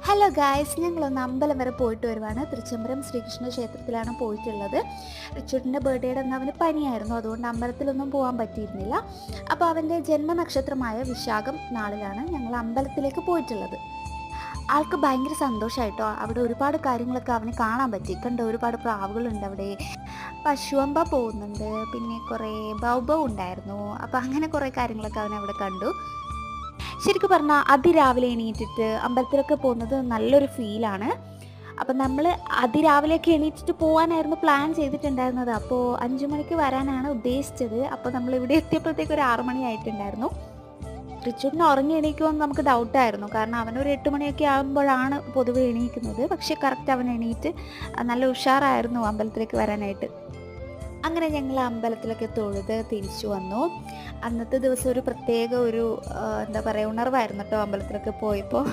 Hello guys, ഞങ്ങളൊന്ന് അമ്പലം വരെ പോയിട്ട് വരുവാണ്. തൃച്ചംബരം ശ്രീകൃഷ്ണ ക്ഷേത്രത്തിലാണ് പോയിട്ടുള്ളത്. റിച്ചുട്ടിൻ്റെ ബർത്ത്ഡേയുടെ അന്ന് അവന് പനിയായിരുന്നു, അതുകൊണ്ട് അമ്പലത്തിലൊന്നും പോകാൻ പറ്റിയിരുന്നില്ല. അപ്പോൾ അവൻ്റെ ജന്മനക്ഷത്രമായ വിശാഖം നാളിലാണ് ഞങ്ങൾ അമ്പലത്തിലേക്ക് പോയിട്ടുള്ളത്. ആൾക്ക് ഭയങ്കര സന്തോഷമായിട്ടോ. അവിടെ ഒരുപാട് കാര്യങ്ങളൊക്കെ അവന് കാണാൻ പറ്റി. കണ്ട് ഒരുപാട് പ്രാവുകളുണ്ട് അവിടെ, പശുവമ്പ പോകുന്നുണ്ട്, പിന്നെ കുറേ ബൗബൗ ഉണ്ടായിരുന്നു. അപ്പോൾ അങ്ങനെ കുറേ കാര്യങ്ങളൊക്കെ അവൻ അവിടെ കണ്ടു. ശരിക്കും പറഞ്ഞാൽ അതിരാവിലെ എണീറ്റിട്ട് അമ്പലത്തിലൊക്കെ പോകുന്നത് നല്ലൊരു ഫീലാണ്. അപ്പം നമ്മൾ അതിരാവിലെയൊക്കെ എണീറ്റിട്ട് പോകാനായിരുന്നു പ്ലാൻ ചെയ്തിട്ടുണ്ടായിരുന്നത്. അപ്പോൾ 5 മണിക്ക് വരാനാണ് ഉദ്ദേശിച്ചത്. അപ്പോൾ നമ്മൾ ഇവിടെ എത്തിയപ്പോഴത്തേക്ക് ഒരു 6 മണി ആയിട്ടുണ്ടായിരുന്നു. റിച്ചുവിന് ഉറങ്ങി എണീക്കുമെന്ന് നമുക്ക് ഡൗട്ടായിരുന്നു, കാരണം അവനൊരു 8 മണിയൊക്കെ ആകുമ്പോഴാണ് പൊതുവെ എണീക്കുന്നത്. പക്ഷേ കറക്റ്റ് അവൻ എണീറ്റ് നല്ല ഉഷാറായിരുന്നു അമ്പലത്തിലേക്ക് വരാനായിട്ട്. അങ്ങനെ ഞങ്ങൾ അമ്പലത്തിലൊക്കെ തൊഴുത് തിരിച്ചു വന്നു. അന്നത്തെ ദിവസം ഒരു പ്രത്യേക എന്താ പറയുക, ഉണർവായിരുന്നു കേട്ടോ അമ്പലത്തിലൊക്കെ പോയപ്പോൾ.